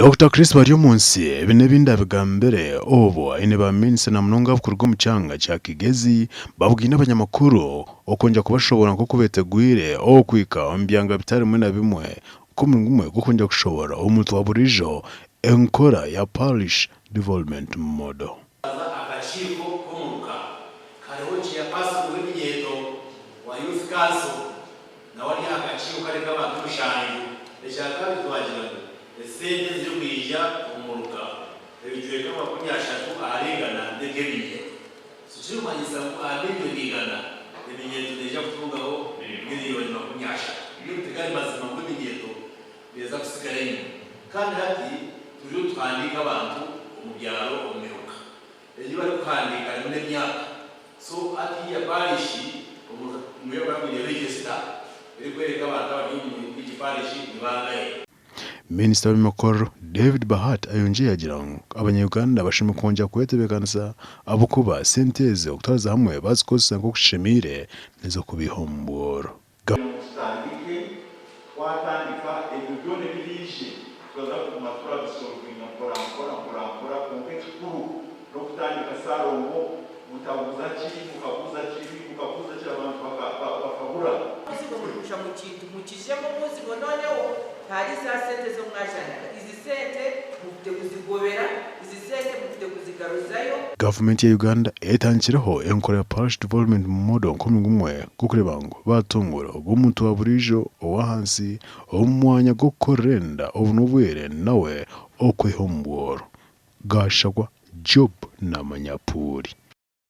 Dr. Chris Baryomunsi bine bindabiga mbere obo ine baminse na mnonga bukurwa mu cyanga cya Kigezi babwiye n'abanyamakuru okonja kubashobora ko kubetegwire o kwika ombyanga bitari mwe na bimwe ko mwe gukonja gushobora umuntu wa burijo enkora ya Parish Development Model agaciro komuka kariho cya pasu w'imyeto wa youth council na wali agaciro kare k'abantu bishanyu eshaka bitwagira sente zyo kwija umuruka ebijwe kama kunyashatu aharengana ndegebiye sucyo manyisa abinyo bigana ebinyendo deja kutungaho miliyoni makunyasha iyo bitegari mazima ngo binyeto beza kusigaranye kandi hati turiyo twandika abantu umubyaro umuruka ejo bari kwandika none myaka so ati ya parishi umuyo bamwe register iri kwereka abantu bari mu parishi nibangaye. Minister w'Imikoro David Bahati ayongeye agira ngo abanyarwanda bashima kongera kwetebekanisa abo kuba senteze okutaza hamwe bazikosa ngo kushimire nezo kubihomboro watandika ebyone bilishe twaza kumatura bisolvinga kora konke kuru no kutandika sarongo mutabuza chiri mukabuza abantu bakabura kusha mu kintu mukijemo muzi ngo noneho hari za sente zo mwashana izi sente mufite kuzigobera izi sente mufite kuzigaruzayo. Gavumenti ya Uganda etangiraho enkora ya Parish Development Model kumwe gukureba ngo batungura umuntu wa burijo owahansi omwanya gukorenda obunubwere nawe okwehomboro gashagwa job na manyapuri.